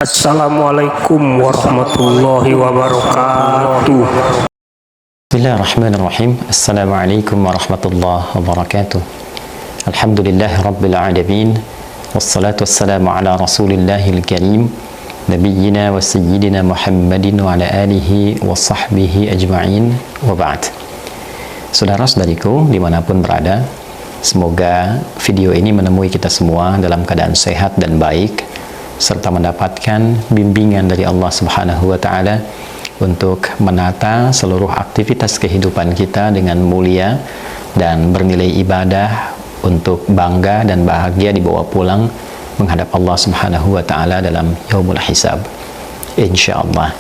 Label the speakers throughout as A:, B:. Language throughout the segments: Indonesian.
A: Assalamualaikum warahmatullahi wabarakatuh.
B: Bismillahirrahmanirrahim. Assalamualaikum warahmatullahi wabarakatuh. Alhamdulillahi rabbil alamin. Wassalatu wassalamu ala rasulillahil karim, nabiyyina wa sayyidina Muhammadin wa ala alihi wa sahbihi ajma'in, wa ba'd. Saudara-saudariku dimanapun berada, semoga video ini menemui kita semua dalam keadaan sehat dan baik, serta mendapatkan bimbingan dari Allah Subhanahu wa Ta'ala untuk menata seluruh aktivitas kehidupan kita dengan mulia dan bernilai ibadah, untuk bangga dan bahagia dibawa pulang menghadap Allah Subhanahu wa Ta'ala dalam yaumul hisab, insyaallah.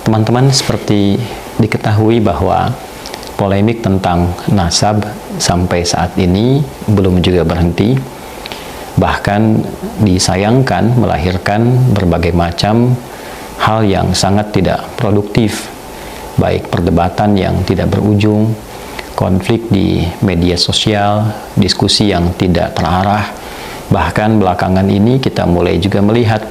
B: Teman-teman, seperti diketahui bahwa polemik tentang nasab sampai saat ini belum juga berhenti. Bahkan disayangkan melahirkan berbagai macam hal yang sangat tidak produktif, baik perdebatan yang tidak berujung, konflik di media sosial, diskusi yang tidak terarah. Bahkan belakangan ini kita mulai juga melihat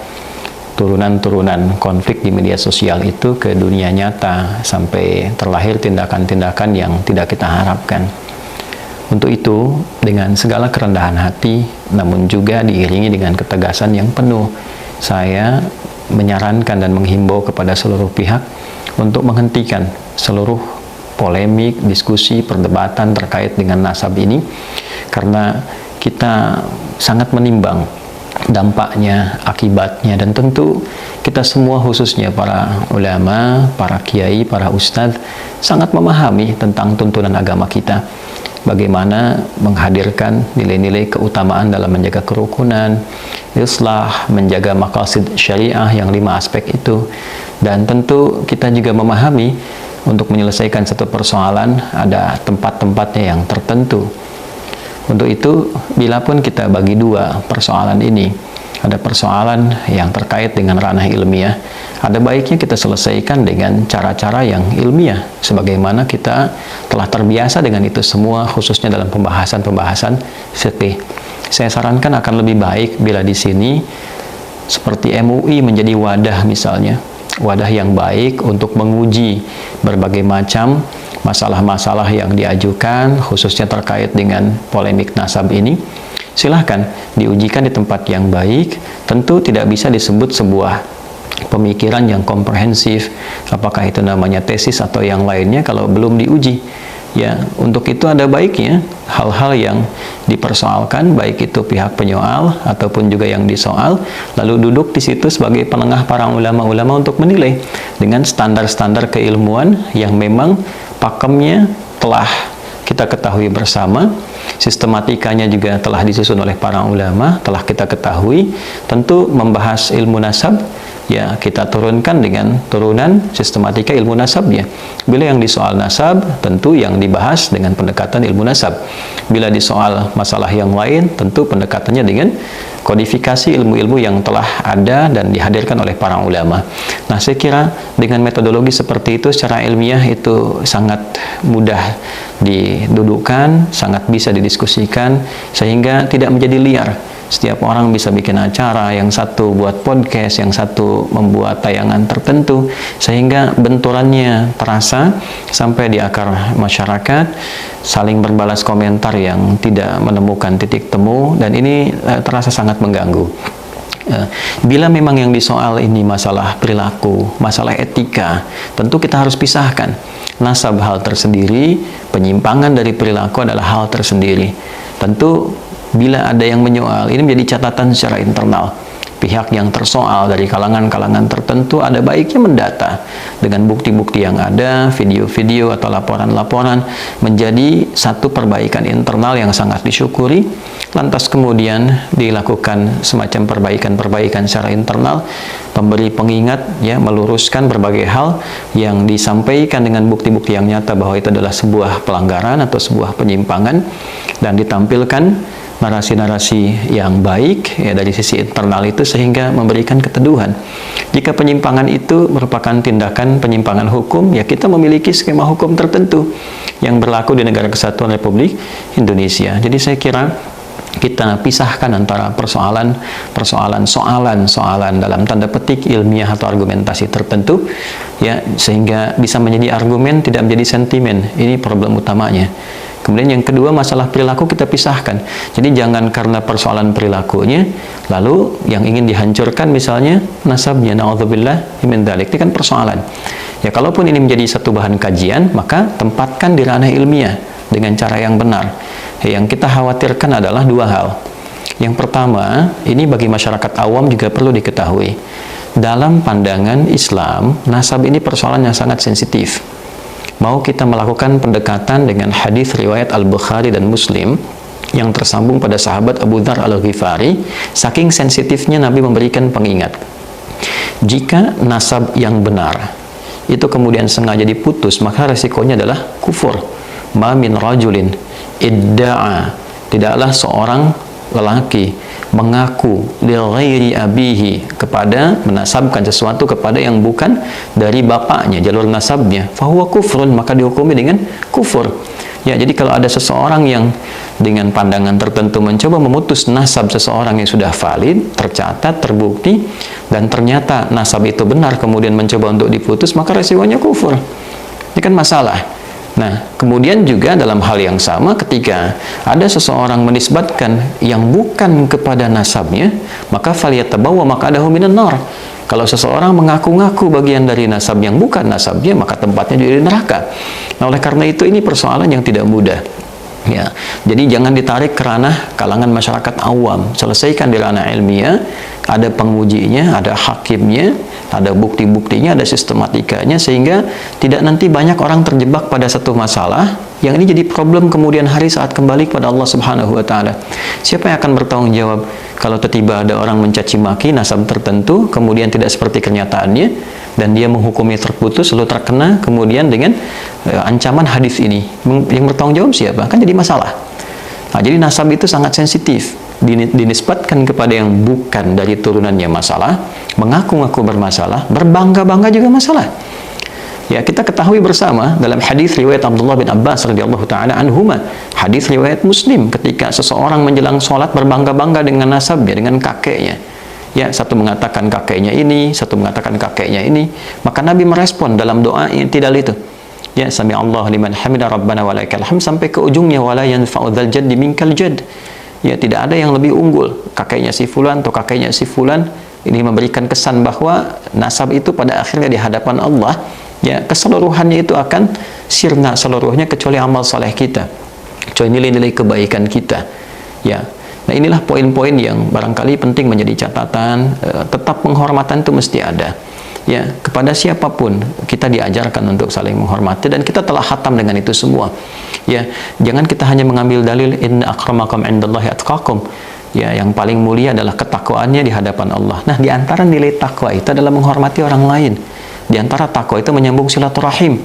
B: turunan-turunan konflik di media sosial itu ke dunia nyata, sampai terlahir tindakan-tindakan yang tidak kita harapkan. Untuk itu, dengan segala kerendahan hati, namun juga diiringi dengan ketegasan yang penuh, saya menyarankan dan menghimbau kepada seluruh pihak untuk menghentikan seluruh polemik, diskusi, perdebatan terkait dengan nasab ini, karena kita sangat menimbang dampaknya, akibatnya, dan tentu kita semua, khususnya para ulama, para kiai, para ustadz, sangat memahami tentang tuntunan agama kita. Bagaimana menghadirkan nilai-nilai keutamaan dalam menjaga kerukunan, islah, menjaga maqasid syariah yang 5 aspek itu. Dan tentu kita juga memahami untuk menyelesaikan satu persoalan ada tempat-tempatnya yang tertentu. Untuk itu, bila pun kita bagi dua persoalan ini, ada persoalan yang terkait dengan ranah ilmiah, ada baiknya kita selesaikan dengan cara-cara yang ilmiah, sebagaimana kita telah terbiasa dengan itu semua, khususnya dalam pembahasan-pembahasan fikih. Saya sarankan akan lebih baik bila di sini seperti MUI menjadi wadah, misalnya wadah yang baik untuk menguji berbagai macam masalah-masalah yang diajukan, khususnya terkait dengan polemik nasab ini. Silahkan diujikan di tempat yang baik. Tentu tidak bisa disebut sebuah pemikiran yang komprehensif, apakah itu namanya tesis atau yang lainnya, kalau belum diuji. Ya, untuk itu ada baiknya hal-hal yang dipersoalkan, baik itu pihak penyoal ataupun juga yang disoal, lalu duduk di situ sebagai penengah para ulama-ulama untuk menilai dengan standar-standar keilmuan yang memang pakemnya telah kita ketahui bersama, sistematikanya juga telah disusun oleh para ulama, telah kita ketahui. Tentu membahas ilmu nasab, ya kita turunkan dengan turunan sistematika ilmu nasabnya. Bila yang disoal nasab, tentu yang dibahas dengan pendekatan ilmu nasab. Bila disoal masalah yang lain, tentu pendekatannya dengan kodifikasi ilmu-ilmu yang telah ada dan dihadirkan oleh para ulama. Nah, saya kira dengan metodologi seperti itu secara ilmiah itu sangat mudah didudukkan, sangat bisa didiskusikan, sehingga tidak menjadi liar. Setiap orang bisa bikin acara, yang satu buat podcast, yang satu membuat tayangan tertentu, sehingga benturannya terasa sampai di akar masyarakat, saling berbalas komentar yang tidak menemukan titik temu, dan ini terasa sangat mengganggu. Bila memang yang disoal ini masalah perilaku, masalah etika, tentu kita harus pisahkan. Nasab hal tersendiri, penyimpangan dari perilaku adalah hal tersendiri. Tentu bila ada yang menyoal, ini menjadi catatan secara internal. Pihak yang tersoal dari kalangan-kalangan tertentu ada baiknya mendata dengan bukti-bukti yang ada, video-video atau laporan-laporan, menjadi satu perbaikan internal yang sangat disyukuri. Lantas kemudian dilakukan semacam perbaikan-perbaikan secara internal, pemberi pengingat, ya, meluruskan berbagai hal yang disampaikan dengan bukti-bukti yang nyata bahwa itu adalah sebuah pelanggaran atau sebuah penyimpangan, dan ditampilkan narasi-narasi yang baik, ya, dari sisi internal itu, sehingga memberikan keteduhan. Jika penyimpangan itu merupakan tindakan penyimpangan hukum, ya kita memiliki skema hukum tertentu yang berlaku di negara kesatuan Republik Indonesia. Jadi saya kira kita pisahkan antara soalan dalam tanda petik ilmiah atau argumentasi tertentu, ya, sehingga bisa menjadi argumen, tidak menjadi sentimen. Ini problem utamanya. Kemudian yang kedua, masalah perilaku kita pisahkan. Jadi jangan karena persoalan perilakunya lalu yang ingin dihancurkan misalnya nasabnya, na'udzubillah min dzalik. Ini kan persoalan. Ya, kalaupun ini menjadi satu bahan kajian, maka tempatkan di ranah ilmiah dengan cara yang benar. Yang kita khawatirkan adalah dua hal. Yang pertama, ini bagi masyarakat awam juga perlu diketahui. Dalam pandangan Islam, nasab ini persoalan yang sangat sensitif. Mau kita melakukan pendekatan dengan hadis riwayat Al-Bukhari dan Muslim yang tersambung pada sahabat Abu Dzar Al-Ghifari, saking sensitifnya Nabi memberikan pengingat. Jika nasab yang benar itu kemudian sengaja diputus, maka resikonya adalah kufur. Ma min rajulin idda'a, tidaklah seorang lelaki mengaku li ghairi abihi, kepada menasabkan sesuatu kepada yang bukan dari bapaknya, jalur nasabnya, fahuwa kufrun, maka dihukumi dengan kufur. Ya, jadi kalau ada seseorang yang dengan pandangan tertentu mencoba memutus nasab seseorang yang sudah valid, tercatat, terbukti, dan ternyata nasab itu benar, kemudian mencoba untuk diputus, maka resikonya kufur. Ini kan masalah. Nah, kemudian juga dalam hal yang sama, ketika ada seseorang menisbatkan yang bukan kepada nasabnya, maka falyatabawwa maq'adahu minan nar. Kalau seseorang mengaku-ngaku bagian dari nasab yang bukan nasabnya, maka tempatnya di neraka. Nah, oleh karena itu ini persoalan yang tidak mudah. Ya, jadi jangan ditarik ke ranah kalangan masyarakat awam. Selesaikan di ranah ilmiah, ada pengujinya, ada hakimnya, ada bukti-buktinya, ada sistematikanya, sehingga tidak nanti banyak orang terjebak pada satu masalah yang ini jadi problem kemudian hari saat kembali kepada Allah Subhanahu wa taala. Siapa yang akan bertanggung jawab kalau tiba-tiba ada orang mencaci maki nasab tertentu kemudian tidak seperti kenyataannya dan dia menghukumi terputus lalu terkena kemudian dengan ancaman hadis ini? Yang bertanggung jawab siapa? Kan jadi masalah. Nah, jadi nasab itu sangat sensitif. Dinisbatkan kepada yang bukan dari turunannya masalah, mengaku-ngaku bermasalah, berbangga-bangga juga masalah. Ya, kita ketahui bersama dalam hadis riwayat Abdullah bin Abbas radhiyallahu taala anhuma, hadis riwayat Muslim, ketika seseorang menjelang sholat berbangga-bangga dengan nasabnya, dengan kakeknya. Ya, satu mengatakan kakeknya ini, satu mengatakan kakeknya ini, maka Nabi merespon dalam doa i'tidal itu. Ya, sami Allah liman hamida rabbana walaikal hamd, sampai ke ujungnya wala yanfa'u dzal jaddi minkal jadd. Ya, tidak ada yang lebih unggul, kakeknya si fulan atau kakeknya si fulan. Ini memberikan kesan bahwa nasab itu pada akhirnya di hadapan Allah, ya, keseluruhannya itu akan sirna seluruhnya kecuali amal soleh kita, kecuali nilai-nilai kebaikan kita. Ya, nah inilah poin-poin yang barangkali penting menjadi catatan. Tetap penghormatan itu mesti ada. Ya, kepada siapapun kita diajarkan untuk saling menghormati, dan kita telah khatam dengan itu semua. Ya, jangan kita hanya mengambil dalil inna akramakum indallahi atqakum. Ya, yang paling mulia adalah ketakwaannya di hadapan Allah. Nah, di antara nilai takwa itu adalah menghormati orang lain. Di antara takwa itu menyambung silaturahim.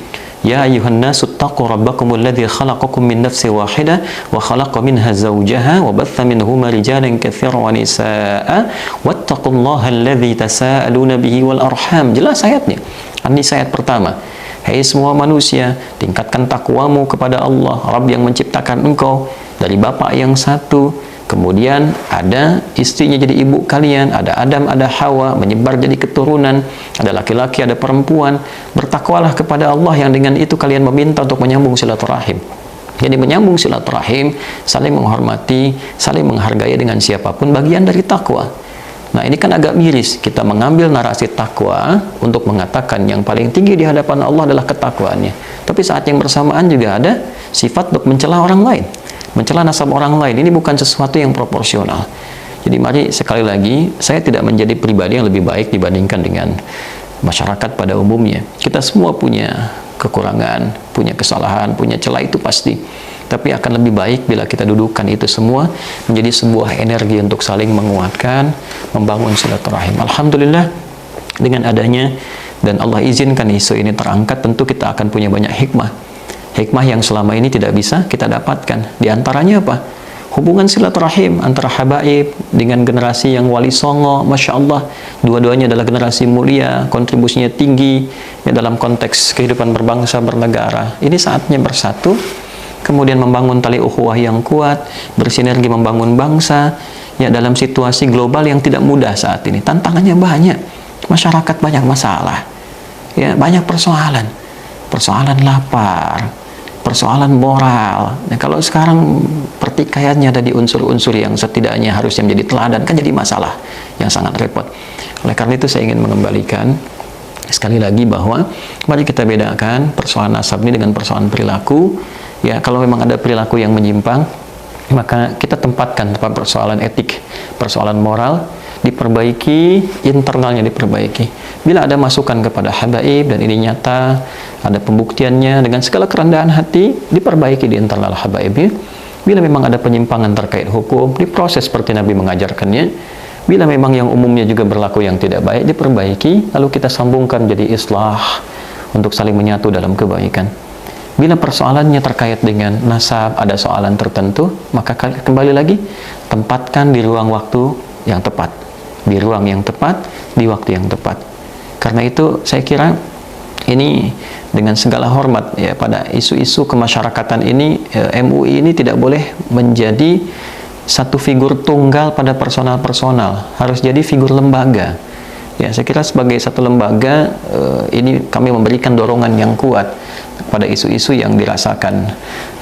B: Ya ayuhan nasu taqu rabbakumul ladzi khalaqakum min nafsin wahidah wa khalaqa minha zawjaha wa batha minhuma rijalan katsiran wa nisaa'a wattaqullaha alladzi tasaaluna bihi wal arham. Jelas ayatnya. Ini ayat pertama. Hai semua manusia, tingkatkan takwamu kepada Allah, Rabb yang menciptakan engkau dari bapak yang satu, kemudian ada istrinya jadi ibu kalian, ada Adam, ada Hawa, menyebar jadi keturunan, ada laki-laki, ada perempuan. Bertakwalah kepada Allah yang dengan itu kalian meminta untuk menyambung silaturahim. Jadi menyambung silaturahim, saling menghormati, saling menghargai dengan siapapun, bagian dari takwa. Nah, ini kan agak miris kita mengambil narasi takwa untuk mengatakan yang paling tinggi di hadapan Allah adalah ketakwaannya, tapi saat yang bersamaan juga ada sifat untuk mencela orang lain, mencela nasab orang lain. Ini bukan sesuatu yang proporsional. Jadi mari sekali lagi, saya tidak menjadi pribadi yang lebih baik dibandingkan dengan masyarakat pada umumnya. Kita semua punya kekurangan, punya kesalahan, punya celah, itu pasti. Tapi akan lebih baik bila kita dudukkan itu semua menjadi sebuah energi untuk saling menguatkan, membangun silaturahim. Alhamdulillah, dengan adanya dan Allah izinkan isu ini terangkat, tentu kita akan punya banyak hikmah. Hikmah yang selama ini tidak bisa kita dapatkan. Di antaranya apa? Hubungan silaturahim antara habaib dengan generasi yang wali songo. Masya Allah, dua-duanya adalah generasi mulia, kontribusinya tinggi ya, dalam konteks kehidupan berbangsa bernegara. Ini saatnya bersatu. kemudian membangun tali ukhuwah yang kuat, bersinergi membangun bangsa, ya dalam situasi global yang tidak mudah saat ini. Tantangannya banyak, masyarakat banyak masalah, ya banyak persoalan lapar, persoalan moral. Nah, kalau sekarang pertikaiannya ada di unsur-unsur yang setidaknya harusnya menjadi teladan, kan jadi masalah yang sangat repot. Oleh karena itu saya ingin mengembalikan sekali lagi bahwa mari kita bedakan persoalan nasab ini dengan persoalan perilaku. Ya, kalau memang ada perilaku yang menyimpang, maka kita tempatkan tempat persoalan etik, persoalan moral, diperbaiki, internalnya diperbaiki. Bila ada masukan kepada habaib dan ini nyata, ada pembuktiannya, dengan segala kerendahan hati, diperbaiki di internal habaibnya. Bila memang ada penyimpangan terkait hukum, diproses seperti Nabi mengajarkannya. Bila memang yang umumnya juga berlaku yang tidak baik, diperbaiki, lalu kita sambungkan jadi islah untuk saling menyatu dalam kebaikan. Bila persoalannya terkait dengan nasab, ada soalan tertentu, maka kembali lagi, tempatkan di ruang waktu yang tepat, di ruang yang tepat, di waktu yang tepat. Karena itu saya kira ini dengan segala hormat ya pada isu-isu kemasyarakatan ini, MUI ini tidak boleh menjadi satu figur tunggal pada personal-personal, harus jadi figur lembaga. Ya, saya kira sebagai satu lembaga ini kami memberikan dorongan yang kuat pada isu-isu yang dirasakan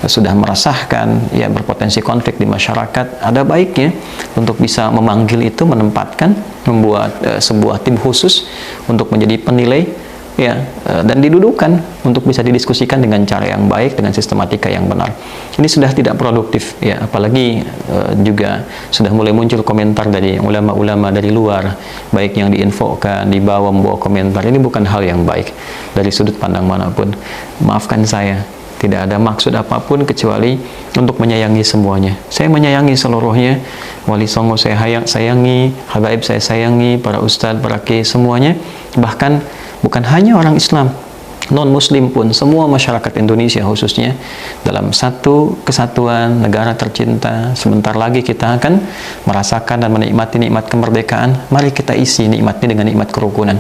B: sudah meresahkan, ya berpotensi konflik di masyarakat. Ada baiknya untuk bisa memanggil itu, menempatkan, membuat sebuah tim khusus untuk menjadi penilai, ya, dan didudukan untuk bisa didiskusikan dengan cara yang baik, dengan sistematika yang benar. Ini sudah tidak produktif, ya, apalagi juga sudah mulai muncul komentar dari ulama-ulama dari luar, baik yang diinfokan, dibawa membawa komentar. Ini bukan hal yang baik dari sudut pandang manapun. Maafkan saya, tidak ada maksud apapun kecuali untuk menyayangi semuanya. Saya menyayangi seluruhnya, Wali Songo saya sayangi, habaib saya sayangi, para ustadz, para kiai semuanya. Bahkan bukan hanya orang Islam, non-Muslim pun, semua masyarakat Indonesia khususnya, dalam satu kesatuan negara tercinta. Sebentar lagi kita akan merasakan dan menikmati nikmat kemerdekaan. Mari kita isi nikmat ini dengan nikmat kerukunan,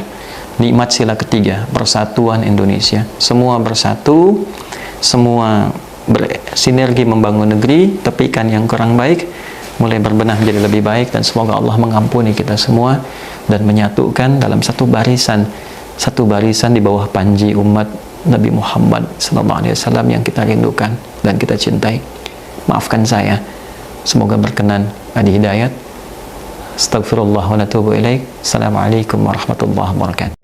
B: nikmat sila ketiga, persatuan Indonesia. Semua bersatu, semua bersinergi membangun negeri, tepikan yang kurang baik, mulai berbenah menjadi lebih baik, dan semoga Allah mengampuni kita semua dan menyatukan dalam satu barisan di bawah panji umat Nabi Muhammad SAW yang kita rindukan dan kita cintai. Maafkan saya, semoga berkenan adi hidayat. Astagfirullah wa natubu ilaik. Assalamualaikum warahmatullahi wabarakatuh.